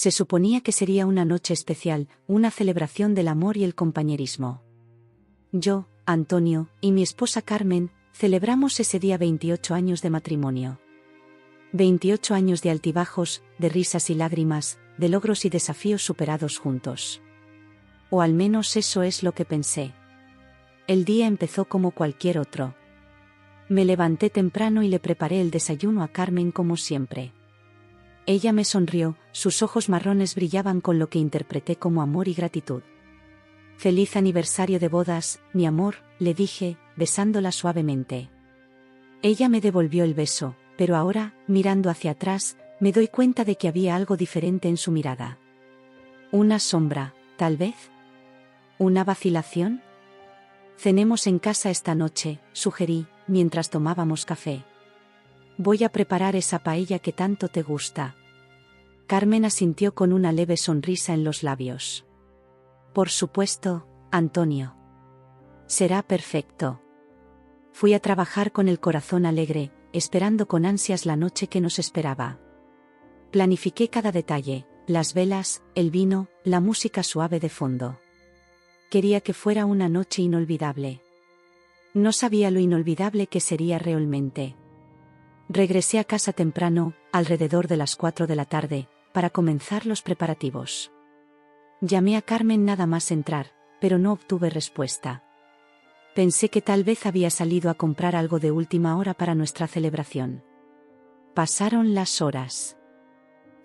Se suponía que sería una noche especial, una celebración del amor y el compañerismo. Yo, Antonio, y mi esposa Carmen, celebramos ese día 28 años de matrimonio. 28 años de altibajos, de risas y lágrimas, de logros y desafíos superados juntos. O al menos eso es lo que pensé. El día empezó como cualquier otro. Me levanté temprano y le preparé el desayuno a Carmen como siempre. Ella me sonrió, sus ojos marrones brillaban con lo que interpreté como amor y gratitud. «Feliz aniversario de bodas, mi amor», le dije, besándola suavemente. Ella me devolvió el beso, pero ahora, mirando hacia atrás, me doy cuenta de que había algo diferente en su mirada. Una sombra, tal vez. ¿Una vacilación? «Cenemos en casa esta noche», sugerí, mientras tomábamos café. «Voy a preparar esa paella que tanto te gusta». Carmen asintió con una leve sonrisa en los labios. «Por supuesto, Antonio. Será perfecto». Fui a trabajar con el corazón alegre, esperando con ansias la noche que nos esperaba. Planifiqué cada detalle, las velas, el vino, la música suave de fondo. Quería que fuera una noche inolvidable. No sabía lo inolvidable que sería realmente. Regresé a casa temprano, alrededor de las 4 de la tarde, para comenzar los preparativos. Llamé a Carmen nada más entrar, pero no obtuve respuesta. Pensé que tal vez había salido a comprar algo de última hora para nuestra celebración. Pasaron las horas.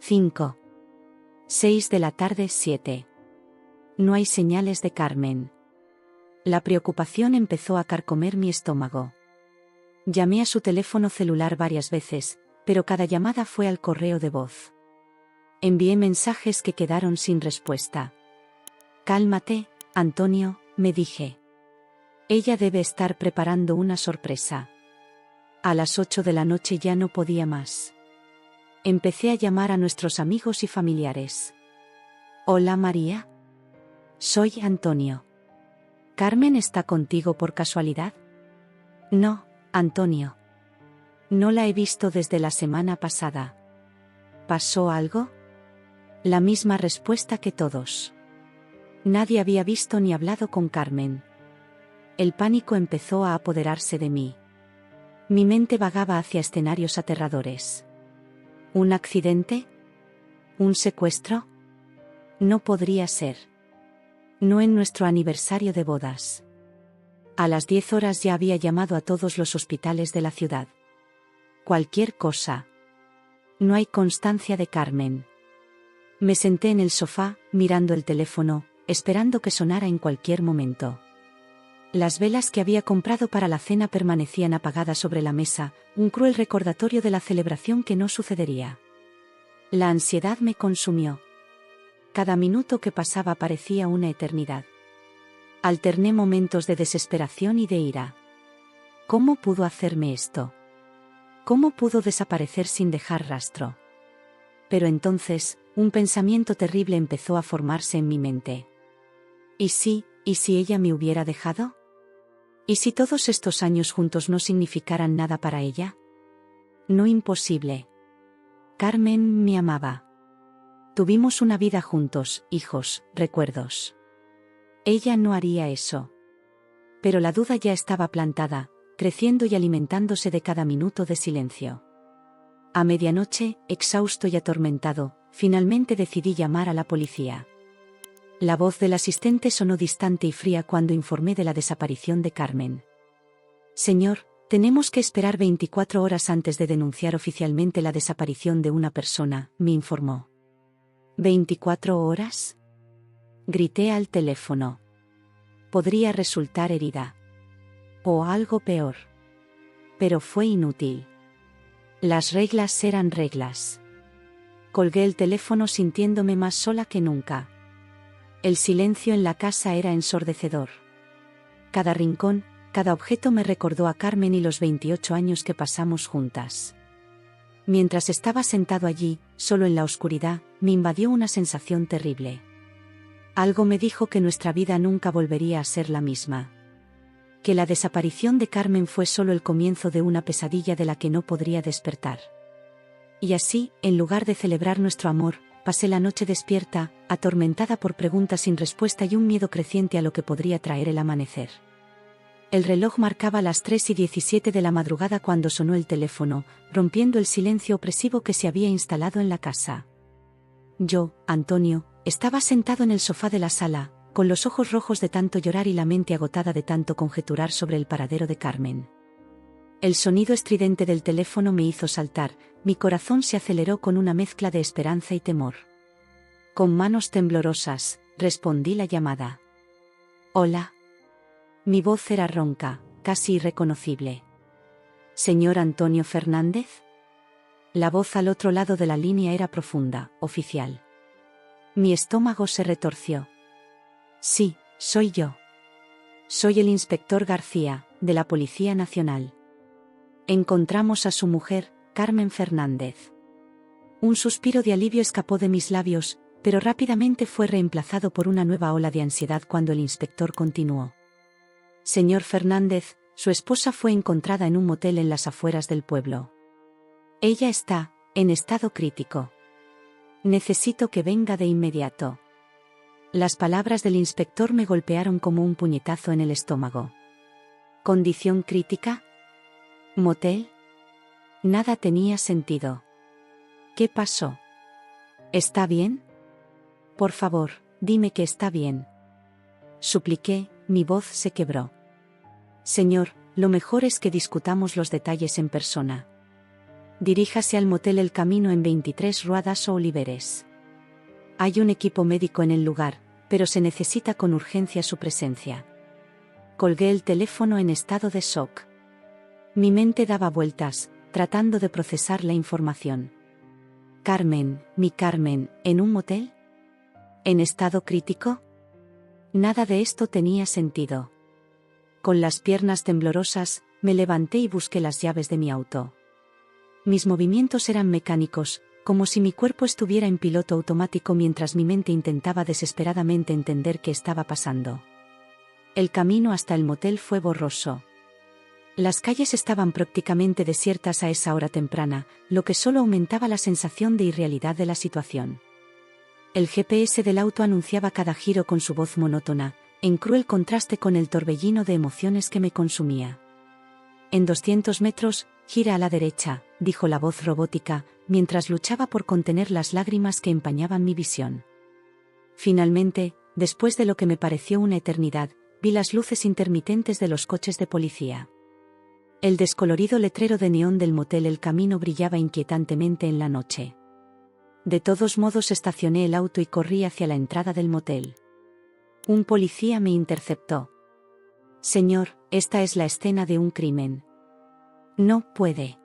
5. 6 de la tarde, 7. No hay señales de Carmen. La preocupación empezó a carcomer mi estómago. Llamé a su teléfono celular varias veces, pero cada llamada fue al correo de voz. Envié mensajes que quedaron sin respuesta. «Cálmate, Antonio», me dije. «Ella debe estar preparando una sorpresa». A las 8 de la noche ya no podía más. Empecé a llamar a nuestros amigos y familiares. «Hola María. Soy Antonio. ¿Carmen está contigo por casualidad?» «No, Antonio. No la he visto desde la semana pasada». «¿Pasó algo?» La misma respuesta que todos. Nadie había visto ni hablado con Carmen. El pánico empezó a apoderarse de mí. Mi mente vagaba hacia escenarios aterradores. ¿Un accidente? ¿Un secuestro? No podría ser. No en nuestro aniversario de bodas. A las 10 horas ya había llamado a todos los hospitales de la ciudad. Cualquier cosa. No hay constancia de Carmen. Me senté en el sofá, mirando el teléfono, esperando que sonara en cualquier momento. Las velas que había comprado para la cena permanecían apagadas sobre la mesa, un cruel recordatorio de la celebración que no sucedería. La ansiedad me consumió. Cada minuto que pasaba parecía una eternidad. Alterné momentos de desesperación y de ira. ¿Cómo pudo hacerme esto? ¿Cómo pudo desaparecer sin dejar rastro? Pero entonces, un pensamiento terrible empezó a formarse en mi mente. ¿Y si ella me hubiera dejado? ¿Y si todos estos años juntos no significaran nada para ella? No, imposible. Carmen me amaba. Tuvimos una vida juntos, hijos, recuerdos. Ella no haría eso. Pero la duda ya estaba plantada, creciendo y alimentándose de cada minuto de silencio. A medianoche, exhausto y atormentado, finalmente decidí llamar a la policía. La voz del asistente sonó distante y fría cuando informé de la desaparición de Carmen. «Señor, tenemos que esperar 24 horas antes de denunciar oficialmente la desaparición de una persona», me informó. «¿24 horas?» Grité al teléfono. Podría resultar herida. O algo peor. Pero fue inútil. Las reglas eran reglas. Colgué el teléfono sintiéndome más sola que nunca. El silencio en la casa era ensordecedor. Cada rincón, cada objeto me recordó a Carmen y los 28 años que pasamos juntas. Mientras estaba sentado allí, solo en la oscuridad, me invadió una sensación terrible. Algo me dijo que nuestra vida nunca volvería a ser la misma. Que la desaparición de Carmen fue solo el comienzo de una pesadilla de la que no podría despertar. Y así, en lugar de celebrar nuestro amor, pasé la noche despierta, atormentada por preguntas sin respuesta y un miedo creciente a lo que podría traer el amanecer. El reloj marcaba las 3:17 de la madrugada cuando sonó el teléfono, rompiendo el silencio opresivo que se había instalado en la casa. Yo, Antonio, estaba sentado en el sofá de la sala, con los ojos rojos de tanto llorar y la mente agotada de tanto conjeturar sobre el paradero de Carmen. El sonido estridente del teléfono me hizo saltar, mi corazón se aceleró con una mezcla de esperanza y temor. Con manos temblorosas, respondí la llamada. «Hola». Mi voz era ronca, casi irreconocible. «¿Señor Antonio Fernández?». La voz al otro lado de la línea era profunda, oficial. Mi estómago se retorció. «Sí, soy yo. Soy el inspector García, de la Policía Nacional. Encontramos a su mujer, Carmen Fernández». Un suspiro de alivio escapó de mis labios, pero rápidamente fue reemplazado por una nueva ola de ansiedad cuando el inspector continuó. «Señor Fernández, su esposa fue encontrada en un motel en las afueras del pueblo. Ella está en estado crítico. Necesito que venga de inmediato». Las palabras del inspector me golpearon como un puñetazo en el estómago. ¿Condición crítica? ¿Motel? Nada tenía sentido. ¿Qué pasó? ¿Está bien? Por favor, dime que está bien. Supliqué, mi voz se quebró. Señor, lo mejor es que discutamos los detalles en persona. Diríjase al motel El Camino en 23 Rua das Oliveres. Hay un equipo médico en el lugar, pero se necesita con urgencia su presencia. Colgué el teléfono en estado de shock. Mi mente daba vueltas, tratando de procesar la información. Carmen, mi Carmen, ¿en un motel? ¿En estado crítico? Nada de esto tenía sentido. Con las piernas temblorosas, me levanté y busqué las llaves de mi auto. Mis movimientos eran mecánicos, como si mi cuerpo estuviera en piloto automático mientras mi mente intentaba desesperadamente entender qué estaba pasando. El camino hasta el motel fue borroso. Las calles estaban prácticamente desiertas a esa hora temprana, lo que solo aumentaba la sensación de irrealidad de la situación. El GPS del auto anunciaba cada giro con su voz monótona, en cruel contraste con el torbellino de emociones que me consumía. «En 200 metros, gira a la derecha», dijo la voz robótica, mientras luchaba por contener las lágrimas que empañaban mi visión. Finalmente, después de lo que me pareció una eternidad, vi las luces intermitentes de los coches de policía. El descolorido letrero de neón del motel El Camino brillaba inquietantemente en la noche. De todos modos estacioné el auto y corrí hacia la entrada del motel. Un policía me interceptó. «Señor, esta es la escena de un crimen». «No puede».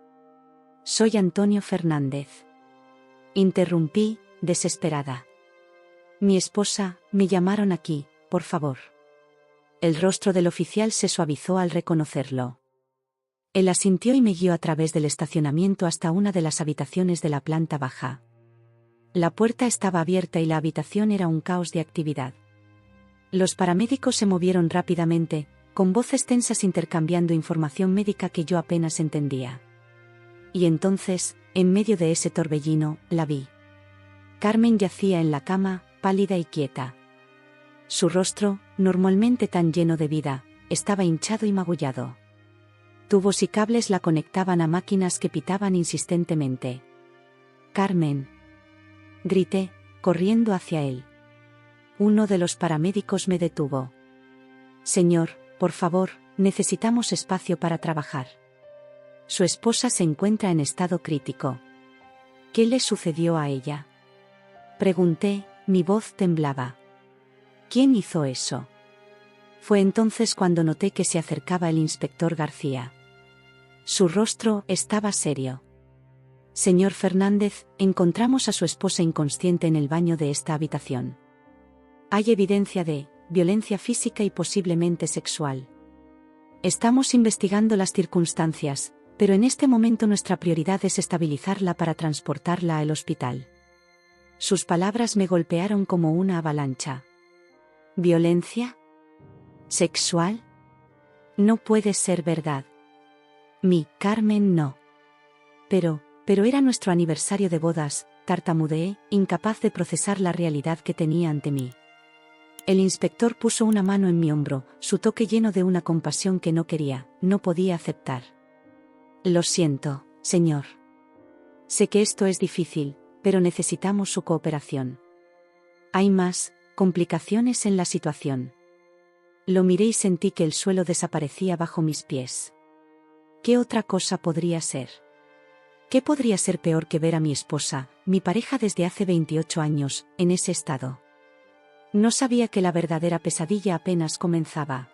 «Soy Antonio Fernández». Interrumpí, desesperada. «Mi esposa, me llamaron aquí, por favor». El rostro del oficial se suavizó al reconocerlo. Él asintió y me guió a través del estacionamiento hasta una de las habitaciones de la planta baja. La puerta estaba abierta y la habitación era un caos de actividad. Los paramédicos se movieron rápidamente, con voces tensas intercambiando información médica que yo apenas entendía. Y entonces, en medio de ese torbellino, la vi. Carmen yacía en la cama, pálida y quieta. Su rostro, normalmente tan lleno de vida, estaba hinchado y magullado. Tubos y cables la conectaban a máquinas que pitaban insistentemente. «Carmen», grité, corriendo hacia él. Uno de los paramédicos me detuvo. «Señor, por favor, necesitamos espacio para trabajar. Su esposa se encuentra en estado crítico». «¿Qué le sucedió a ella?», pregunté, mi voz temblaba. «¿Quién hizo eso?». Fue entonces cuando noté que se acercaba el inspector García. Su rostro estaba serio. «Señor Fernández, encontramos a su esposa inconsciente en el baño de esta habitación. Hay evidencia de violencia física y posiblemente sexual. Estamos investigando las circunstancias, pero en este momento nuestra prioridad es estabilizarla para transportarla al hospital». Sus palabras me golpearon como una avalancha. ¿Violencia? ¿Sexual? No puede ser verdad. Mi Carmen no. Pero era nuestro aniversario de bodas, tartamudeé, incapaz de procesar la realidad que tenía ante mí. El inspector puso una mano en mi hombro, su toque lleno de una compasión que no podía aceptar. Lo siento, señor. Sé que esto es difícil, pero necesitamos su cooperación. Hay más complicaciones en la situación. Lo miré y sentí que el suelo desaparecía bajo mis pies. ¿Qué otra cosa podría ser? ¿Qué podría ser peor que ver a mi esposa, mi pareja desde hace 28 años, en ese estado? No sabía que la verdadera pesadilla apenas comenzaba.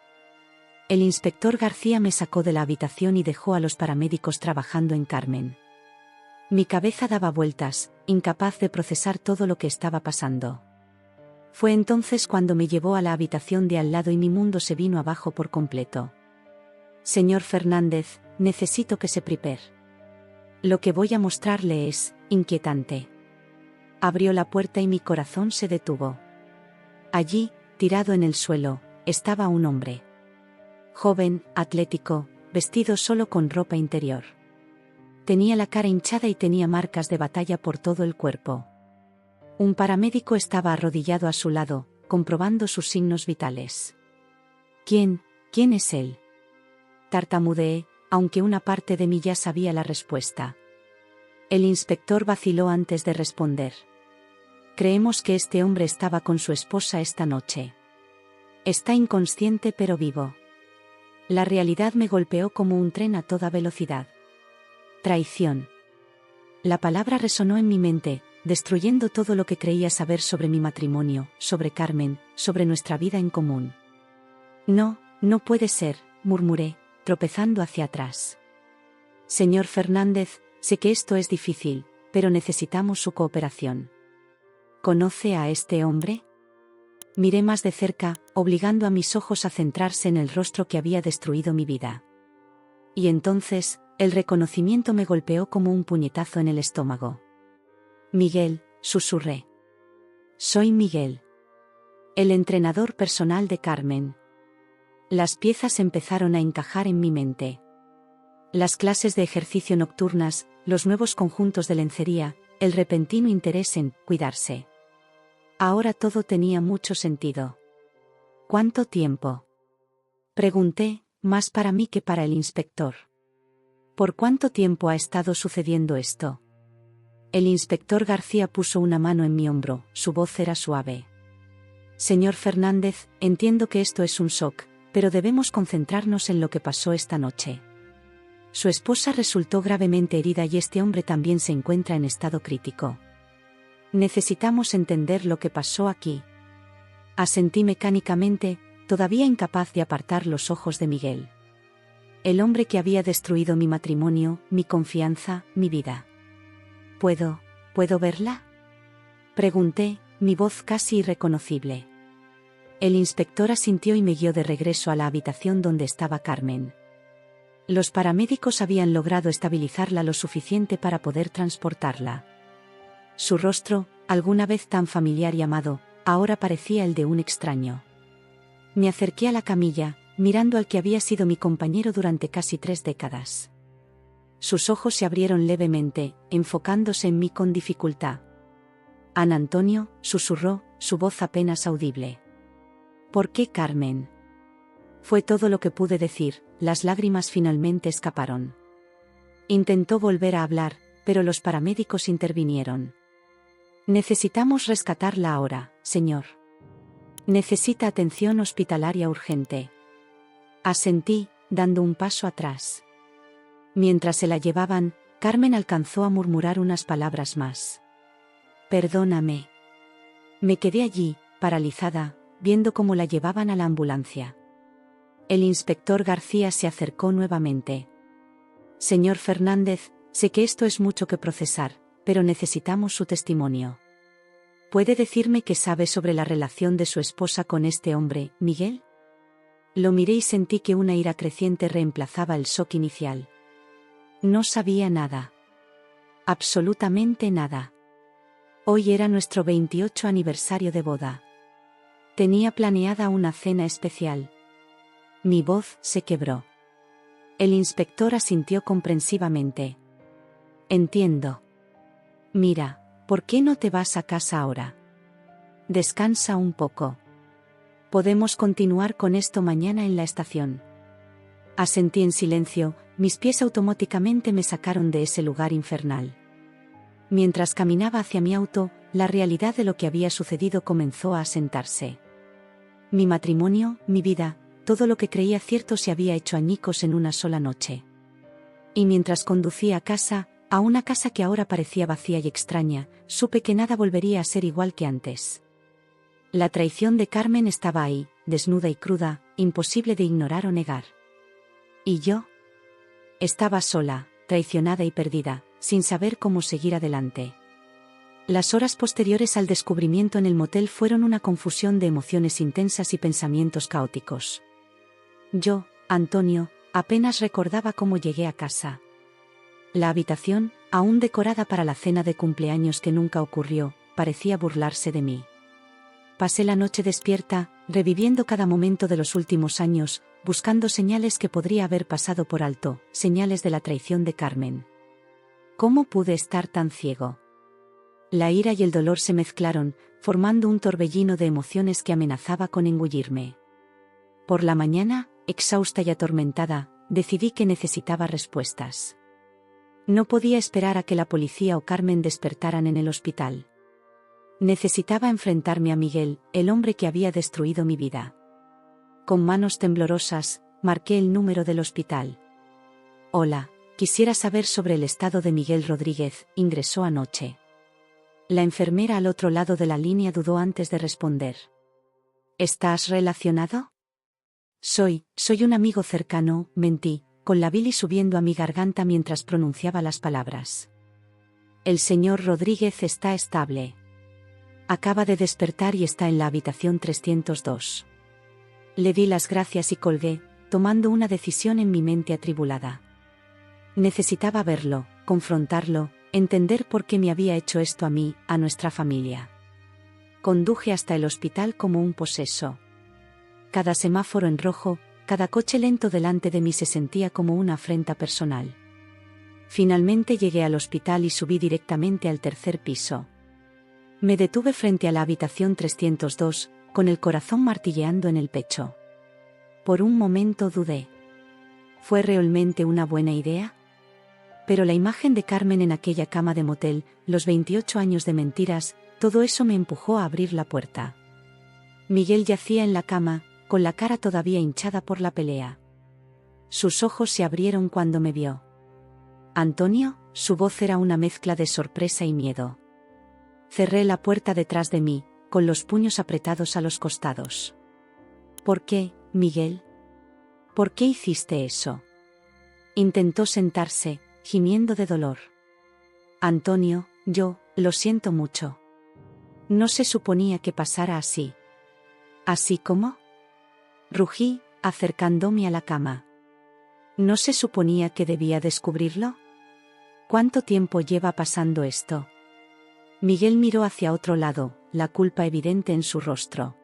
El inspector García me sacó de la habitación y dejó a los paramédicos trabajando en Carmen. Mi cabeza daba vueltas, incapaz de procesar todo lo que estaba pasando. Fue entonces cuando me llevó a la habitación de al lado y mi mundo se vino abajo por completo. Señor Fernández, necesito que se prepare. Lo que voy a mostrarle es inquietante. Abrió la puerta y mi corazón se detuvo. Allí, tirado en el suelo, estaba un hombre. Joven, atlético, vestido solo con ropa interior. Tenía la cara hinchada y tenía marcas de batalla por todo el cuerpo. Un paramédico estaba arrodillado a su lado, comprobando sus signos vitales. ¿Quién es él? Tartamudeé, aunque una parte de mí ya sabía la respuesta. El inspector vaciló antes de responder. Creemos que este hombre estaba con su esposa esta noche. Está inconsciente pero vivo. La realidad me golpeó como un tren a toda velocidad. Traición. La palabra resonó en mi mente, destruyendo todo lo que creía saber sobre mi matrimonio, sobre Carmen, sobre nuestra vida en común. No puede ser, murmuré, tropezando hacia atrás. Señor Fernández, sé que esto es difícil, pero necesitamos su cooperación. ¿Conoce a este hombre? Miré más de cerca, obligando a mis ojos a centrarse en el rostro que había destruido mi vida. Y entonces, el reconocimiento me golpeó como un puñetazo en el estómago. Miguel, susurré. Soy Miguel. El entrenador personal de Carmen. Las piezas empezaron a encajar en mi mente. Las clases de ejercicio nocturnas, los nuevos conjuntos de lencería, el repentino interés en cuidarse. Ahora todo tenía mucho sentido. ¿Cuánto tiempo? Pregunté, más para mí que para el inspector. ¿Por cuánto tiempo ha estado sucediendo esto? El inspector García puso una mano en mi hombro, su voz era suave. Señor Fernández, entiendo que esto es un shock, pero debemos concentrarnos en lo que pasó esta noche. Su esposa resultó gravemente herida y este hombre también se encuentra en estado crítico. Necesitamos entender lo que pasó aquí. Asentí mecánicamente, todavía incapaz de apartar los ojos de Miguel. El hombre que había destruido mi matrimonio, mi confianza, mi vida. ¿Puedo verla? Pregunté, mi voz casi irreconocible. El inspector asintió y me guió de regreso a la habitación donde estaba Carmen. Los paramédicos habían logrado estabilizarla lo suficiente para poder transportarla. Su rostro, alguna vez tan familiar y amado, ahora parecía el de un extraño. Me acerqué a la camilla, mirando al que había sido mi compañero durante casi 3 décadas. Sus ojos se abrieron levemente, enfocándose en mí con dificultad. An Antonio, susurró, su voz apenas audible. ¿Por qué Carmen? Fue todo lo que pude decir, las lágrimas finalmente escaparon. Intentó volver a hablar, pero los paramédicos intervinieron. Necesitamos rescatarla ahora, señor. Necesita atención hospitalaria urgente. Asentí, dando un paso atrás. Mientras se la llevaban, Carmen alcanzó a murmurar unas palabras más. Perdóname. Me quedé allí, paralizada, viendo cómo la llevaban a la ambulancia. El inspector García se acercó nuevamente. Señor Fernández, sé que esto es mucho que procesar, pero necesitamos su testimonio. ¿Puede decirme qué sabe sobre la relación de su esposa con este hombre, Miguel? Lo miré y sentí que una ira creciente reemplazaba el shock inicial. No sabía nada. Absolutamente nada. Hoy era nuestro 28 aniversario de boda. Tenía planeada una cena especial. Mi voz se quebró. El inspector asintió comprensivamente. Entiendo. Mira, ¿por qué no te vas a casa ahora? Descansa un poco. Podemos continuar con esto mañana en la estación. Asentí en silencio, mis pies automáticamente me sacaron de ese lugar infernal. Mientras caminaba hacia mi auto, la realidad de lo que había sucedido comenzó a asentarse. Mi matrimonio, mi vida, todo lo que creía cierto se había hecho añicos en una sola noche. Y mientras conducía a casa, a una casa que ahora parecía vacía y extraña, supe que nada volvería a ser igual que antes. La traición de Carmen estaba ahí, desnuda y cruda, imposible de ignorar o negar. ¿Y yo? Estaba sola, traicionada y perdida, sin saber cómo seguir adelante. Las horas posteriores al descubrimiento en el motel fueron una confusión de emociones intensas y pensamientos caóticos. Yo, Antonio, apenas recordaba cómo llegué a casa. La habitación, aún decorada para la cena de cumpleaños que nunca ocurrió, parecía burlarse de mí. Pasé la noche despierta, reviviendo cada momento de los últimos años, buscando señales que podría haber pasado por alto, señales de la traición de Carmen. ¿Cómo pude estar tan ciego? La ira y el dolor se mezclaron, formando un torbellino de emociones que amenazaba con engullirme. Por la mañana, exhausta y atormentada, decidí que necesitaba respuestas. No podía esperar a que la policía o Carmen despertaran en el hospital. Necesitaba enfrentarme a Miguel, el hombre que había destruido mi vida. Con manos temblorosas, marqué el número del hospital. Hola, quisiera saber sobre el estado de Miguel Rodríguez, ingresó anoche. La enfermera al otro lado de la línea dudó antes de responder. ¿Estás relacionado? Soy un amigo cercano, mentí, con la bilis subiendo a mi garganta mientras pronunciaba las palabras. El señor Rodríguez está estable. Acaba de despertar y está en la habitación 302. Le di las gracias y colgué, tomando una decisión en mi mente atribulada. Necesitaba verlo, confrontarlo, entender por qué me había hecho esto a mí, a nuestra familia. Conduje hasta el hospital como un poseso. Cada semáforo en rojo, cada coche lento delante de mí se sentía como una afrenta personal. Finalmente llegué al hospital y subí directamente al tercer piso. Me detuve frente a la habitación 302, con el corazón martilleando en el pecho. Por un momento dudé. ¿Fue realmente una buena idea? Pero la imagen de Carmen en aquella cama de motel, los 28 años de mentiras, todo eso me empujó a abrir la puerta. Miguel yacía en la cama, con la cara todavía hinchada por la pelea. Sus ojos se abrieron cuando me vio. ¿Antonio? Su voz era una mezcla de sorpresa y miedo. Cerré la puerta detrás de mí, con los puños apretados a los costados. ¿Por qué, Miguel? ¿Por qué hiciste eso? Intentó sentarse, gimiendo de dolor. Antonio, yo, lo siento mucho. No se suponía que pasara así. ¿Así como? Rugí, acercándome a la cama. ¿No se suponía que debía descubrirlo? ¿Cuánto tiempo lleva pasando esto? Miguel miró hacia otro lado, la culpa evidente en su rostro.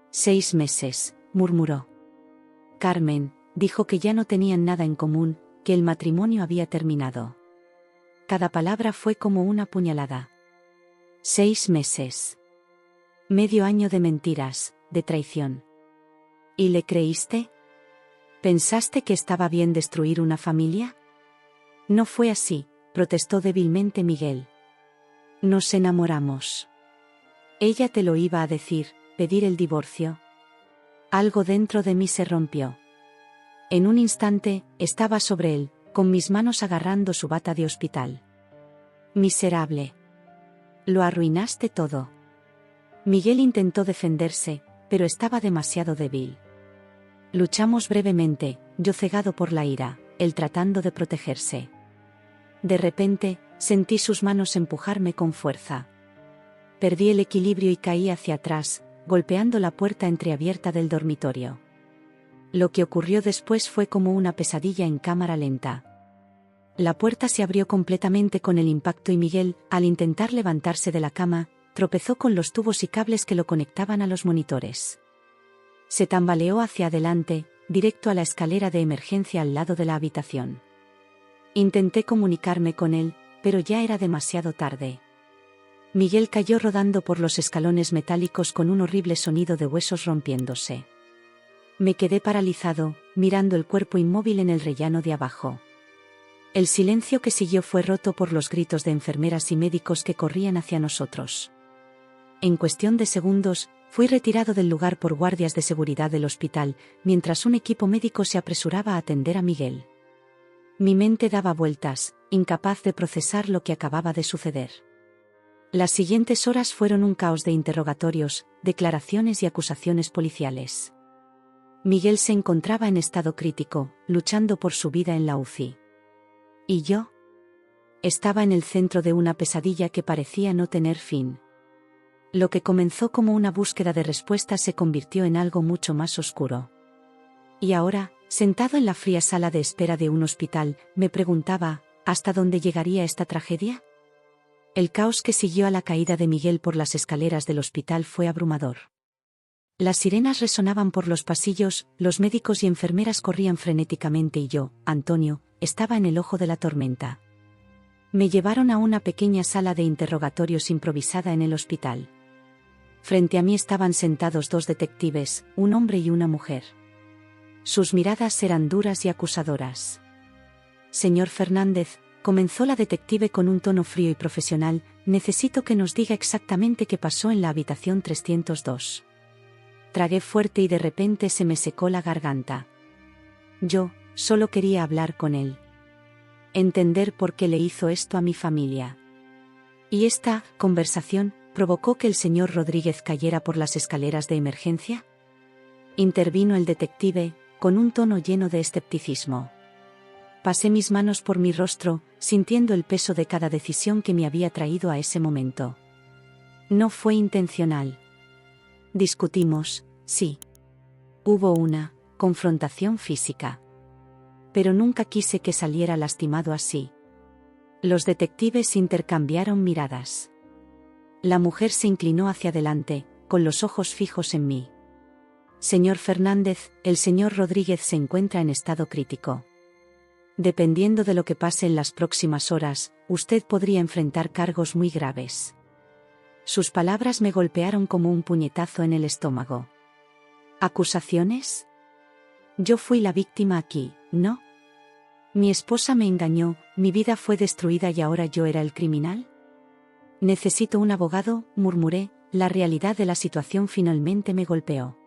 6 meses, murmuró. Carmen dijo que ya no tenían nada en común, que el matrimonio había terminado. Cada palabra fue como una puñalada. 6 meses. Medio año de mentiras, de traición. ¿Y le creíste? ¿Pensaste que estaba bien destruir una familia? No fue así, protestó débilmente Miguel. Nos enamoramos. Ella te lo iba a decir, pedir el divorcio. Algo dentro de mí se rompió. En un instante, estaba sobre él, con mis manos agarrando su bata de hospital. Miserable. Lo arruinaste todo. Miguel intentó defenderse, pero estaba demasiado débil. Luchamos brevemente, yo cegado por la ira, él tratando de protegerse. De repente, sentí sus manos empujarme con fuerza. Perdí el equilibrio y caí hacia atrás, golpeando la puerta entreabierta del dormitorio. Lo que ocurrió después fue como una pesadilla en cámara lenta. La puerta se abrió completamente con el impacto y Miguel, al intentar levantarse de la cama, tropezó con los tubos y cables que lo conectaban a los monitores. Se tambaleó hacia adelante, directo a la escalera de emergencia al lado de la habitación. Intenté comunicarme con él, pero ya era demasiado tarde. Miguel cayó rodando por los escalones metálicos con un horrible sonido de huesos rompiéndose. Me quedé paralizado, mirando el cuerpo inmóvil en el rellano de abajo. El silencio que siguió fue roto por los gritos de enfermeras y médicos que corrían hacia nosotros. En cuestión de segundos, fui retirado del lugar por guardias de seguridad del hospital, mientras un equipo médico se apresuraba a atender a Miguel. Mi mente daba vueltas, incapaz de procesar lo que acababa de suceder. Las siguientes horas fueron un caos de interrogatorios, declaraciones y acusaciones policiales. Miguel se encontraba en estado crítico, luchando por su vida en la UCI. ¿Y yo? Estaba en el centro de una pesadilla que parecía no tener fin. Lo que comenzó como una búsqueda de respuestas se convirtió en algo mucho más oscuro. Y ahora, sentado en la fría sala de espera de un hospital, me preguntaba, ¿hasta dónde llegaría esta tragedia? El caos que siguió a la caída de Miguel por las escaleras del hospital fue abrumador. Las sirenas resonaban por los pasillos, los médicos y enfermeras corrían frenéticamente y yo, Antonio, estaba en el ojo de la tormenta. Me llevaron a una pequeña sala de interrogatorios improvisada en el hospital. Frente a mí estaban sentados dos detectives, un hombre y una mujer. Sus miradas eran duras y acusadoras. Señor Fernández, comenzó la detective con un tono frío y profesional, necesito que nos diga exactamente qué pasó en la habitación 302. Tragué fuerte y de repente se me secó la garganta. Yo, solo quería hablar con él. Entender por qué le hizo esto a mi familia. ¿Y esta conversación provocó que el señor Rodríguez cayera por las escaleras de emergencia? Intervino el detective, con un tono lleno de escepticismo. Pasé mis manos por mi rostro, sintiendo el peso de cada decisión que me había traído a ese momento. No fue intencional. Discutimos, sí. Hubo una confrontación física. Pero nunca quise que saliera lastimado así. Los detectives intercambiaron miradas. La mujer se inclinó hacia adelante, con los ojos fijos en mí. Señor Fernández, el señor Rodríguez se encuentra en estado crítico. Dependiendo de lo que pase en las próximas horas, usted podría enfrentar cargos muy graves. Sus palabras me golpearon como un puñetazo en el estómago. ¿Acusaciones? Yo fui la víctima aquí, ¿no? Mi esposa me engañó, mi vida fue destruida y ahora yo era el criminal. Necesito un abogado, murmuré, la realidad de la situación finalmente me golpeó.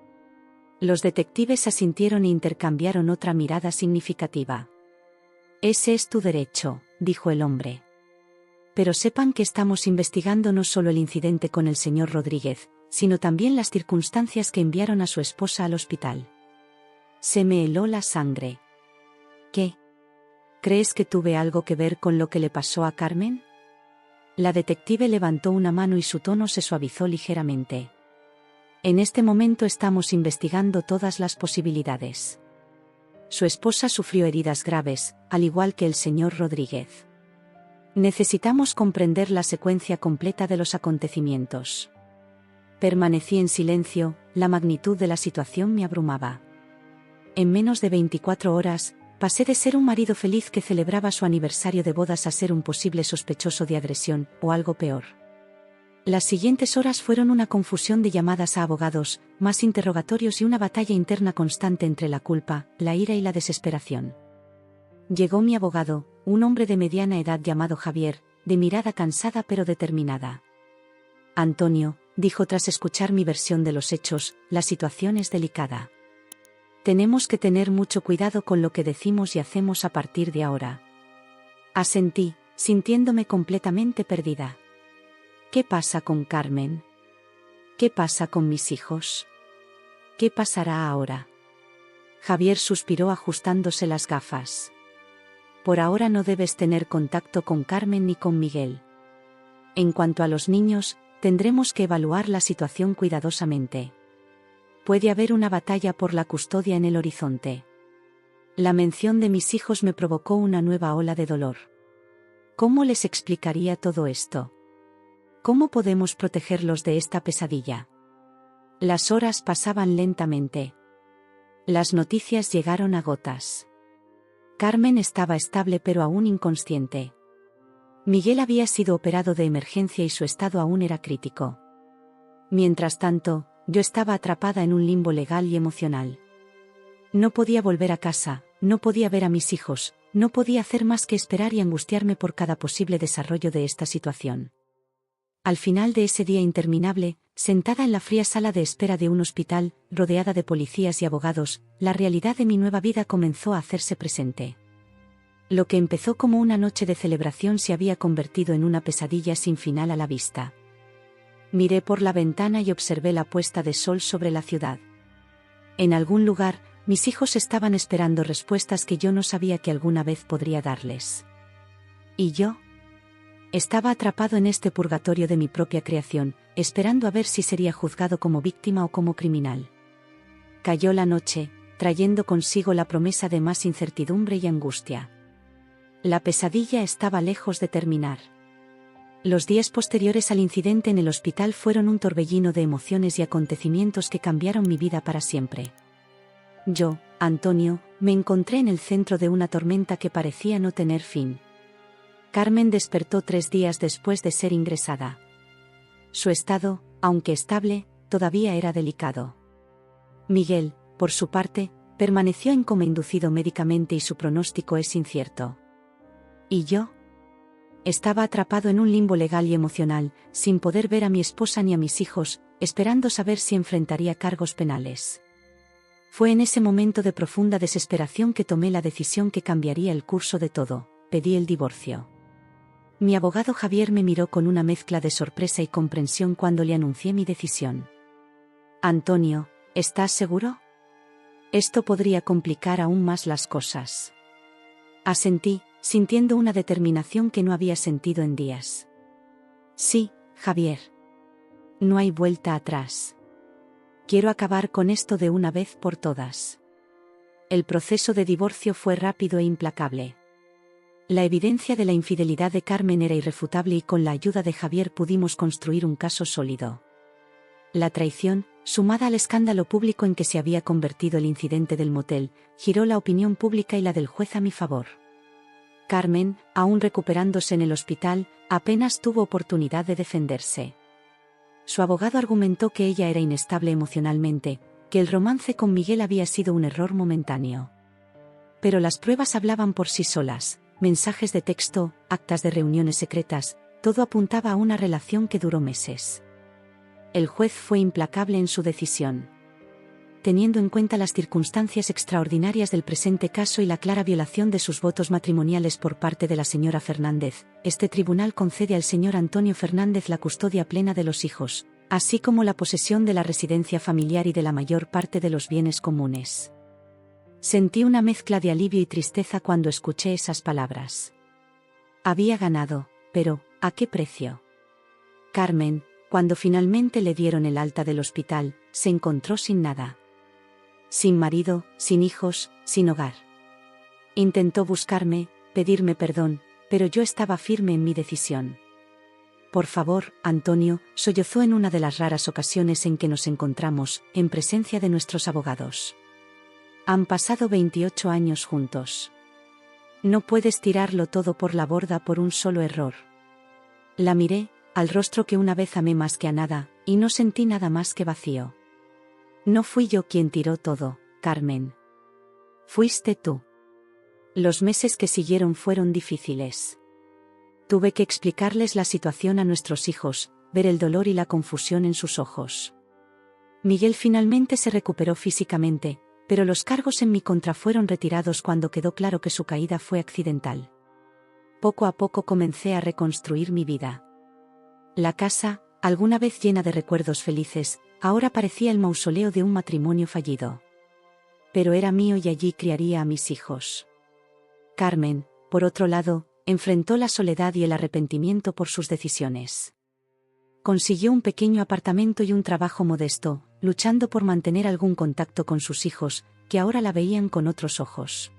Los detectives asintieron e intercambiaron otra mirada significativa. Ese es tu derecho, dijo el hombre. Pero sepan que estamos investigando no solo el incidente con el señor Rodríguez, sino también las circunstancias que enviaron a su esposa al hospital. Se me heló la sangre. ¿Qué? ¿Crees que tuve algo que ver con lo que le pasó a Carmen? La detective levantó una mano y su tono se suavizó ligeramente. En este momento estamos investigando todas las posibilidades. Su esposa sufrió heridas graves, al igual que el señor Rodríguez. Necesitamos comprender la secuencia completa de los acontecimientos. Permanecí en silencio, la magnitud de la situación me abrumaba. En menos de 24 horas, pasé de ser un marido feliz que celebraba su aniversario de bodas a ser un posible sospechoso de agresión, o algo peor. Las siguientes horas fueron una confusión de llamadas a abogados, más interrogatorios y una batalla interna constante entre la culpa, la ira y la desesperación. Llegó mi abogado, un hombre de mediana edad llamado Javier, de mirada cansada pero determinada. Antonio, dijo tras escuchar mi versión de los hechos, la situación es delicada. Tenemos que tener mucho cuidado con lo que decimos y hacemos a partir de ahora. Asentí, sintiéndome completamente perdida. ¿Qué pasa con Carmen? ¿Qué pasa con mis hijos? ¿Qué pasará ahora? Javier suspiró ajustándose las gafas. Por ahora no debes tener contacto con Carmen ni con Miguel. En cuanto a los niños, tendremos que evaluar la situación cuidadosamente. Puede haber una batalla por la custodia en el horizonte. La mención de mis hijos me provocó una nueva ola de dolor. ¿Cómo les explicaría todo esto? ¿Cómo podemos protegerlos de esta pesadilla? Las horas pasaban lentamente. Las noticias llegaron a gotas. Carmen estaba estable pero aún inconsciente. Miguel había sido operado de emergencia y su estado aún era crítico. Mientras tanto, yo estaba atrapada en un limbo legal y emocional. No podía volver a casa, no podía ver a mis hijos, no podía hacer más que esperar y angustiarme por cada posible desarrollo de esta situación. Al final de ese día interminable, sentada en la fría sala de espera de un hospital, rodeada de policías y abogados, la realidad de mi nueva vida comenzó a hacerse presente. Lo que empezó como una noche de celebración se había convertido en una pesadilla sin final a la vista. Miré por la ventana y observé la puesta de sol sobre la ciudad. En algún lugar, mis hijos estaban esperando respuestas que yo no sabía que alguna vez podría darles. ¿Y yo? Estaba atrapado en este purgatorio de mi propia creación, esperando a ver si sería juzgado como víctima o como criminal. Cayó la noche, trayendo consigo la promesa de más incertidumbre y angustia. La pesadilla estaba lejos de terminar. Los días posteriores al incidente en el hospital fueron un torbellino de emociones y acontecimientos que cambiaron mi vida para siempre. Yo, Antonio, me encontré en el centro de una tormenta que parecía no tener fin. Carmen despertó 3 días después de ser ingresada. Su estado, aunque estable, todavía era delicado. Miguel, por su parte, permaneció en coma inducido médicamente y su pronóstico es incierto. ¿Y yo? Estaba atrapado en un limbo legal y emocional, sin poder ver a mi esposa ni a mis hijos, esperando saber si enfrentaría cargos penales. Fue en ese momento de profunda desesperación que tomé la decisión que cambiaría el curso de todo: pedí el divorcio. Mi abogado Javier me miró con una mezcla de sorpresa y comprensión cuando le anuncié mi decisión. Antonio, ¿estás seguro? Esto podría complicar aún más las cosas. Asentí, sintiendo una determinación que no había sentido en días. Sí, Javier. No hay vuelta atrás. Quiero acabar con esto de una vez por todas. El proceso de divorcio fue rápido e implacable. La evidencia de la infidelidad de Carmen era irrefutable y con la ayuda de Javier pudimos construir un caso sólido. La traición, sumada al escándalo público en que se había convertido el incidente del motel, giró la opinión pública y la del juez a mi favor. Carmen, aún recuperándose en el hospital, apenas tuvo oportunidad de defenderse. Su abogado argumentó que ella era inestable emocionalmente, que el romance con Miguel había sido un error momentáneo. Pero las pruebas hablaban por sí solas: mensajes de texto, actas de reuniones secretas, todo apuntaba a una relación que duró meses. El juez fue implacable en su decisión. Teniendo en cuenta las circunstancias extraordinarias del presente caso y la clara violación de sus votos matrimoniales por parte de la señora Fernández, este tribunal concede al señor Antonio Fernández la custodia plena de los hijos, así como la posesión de la residencia familiar y de la mayor parte de los bienes comunes. Sentí una mezcla de alivio y tristeza cuando escuché esas palabras. Había ganado, pero ¿a qué precio? Carmen, cuando finalmente le dieron el alta del hospital, se encontró sin nada. Sin marido, sin hijos, sin hogar. Intentó buscarme, pedirme perdón, pero yo estaba firme en mi decisión. Por favor, Antonio, sollozó en una de las raras ocasiones en que nos encontramos, en presencia de nuestros abogados. Han pasado 28 años juntos. No puedes tirarlo todo por la borda por un solo error. La miré, al rostro que una vez amé más que a nada, y no sentí nada más que vacío. No fui yo quien tiró todo, Carmen. Fuiste tú. Los meses que siguieron fueron difíciles. Tuve que explicarles la situación a nuestros hijos, ver el dolor y la confusión en sus ojos. Miguel finalmente se recuperó físicamente, pero los cargos en mi contra fueron retirados cuando quedó claro que su caída fue accidental. Poco a poco comencé a reconstruir mi vida. La casa, alguna vez llena de recuerdos felices, ahora parecía el mausoleo de un matrimonio fallido. Pero era mío y allí criaría a mis hijos. Carmen, por otro lado, enfrentó la soledad y el arrepentimiento por sus decisiones. Consiguió un pequeño apartamento y un trabajo modesto, luchando por mantener algún contacto con sus hijos, que ahora la veían con otros ojos.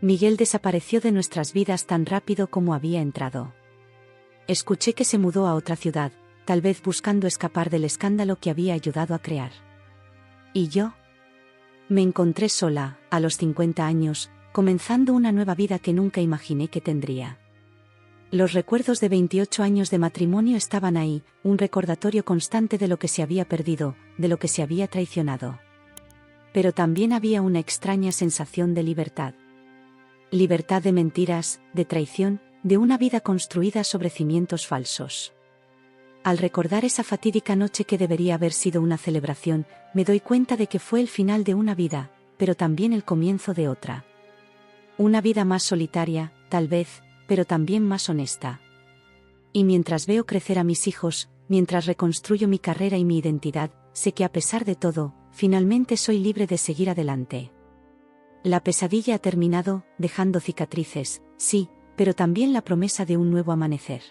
Miguel desapareció de nuestras vidas tan rápido como había entrado. Escuché que se mudó a otra ciudad, tal vez buscando escapar del escándalo que había ayudado a crear. ¿Y yo? Me encontré sola, a los 50 años, comenzando una nueva vida que nunca imaginé que tendría. Los recuerdos de 28 años de matrimonio estaban ahí, un recordatorio constante de lo que se había perdido, de lo que se había traicionado. Pero también había una extraña sensación de libertad. Libertad de mentiras, de traición, de una vida construida sobre cimientos falsos. Al recordar esa fatídica noche que debería haber sido una celebración, me doy cuenta de que fue el final de una vida, pero también el comienzo de otra. Una vida más solitaria, tal vez, pero también más honesta. Y mientras veo crecer a mis hijos, mientras reconstruyo mi carrera y mi identidad, sé que a pesar de todo, finalmente soy libre de seguir adelante. La pesadilla ha terminado, dejando cicatrices, sí, pero también la promesa de un nuevo amanecer.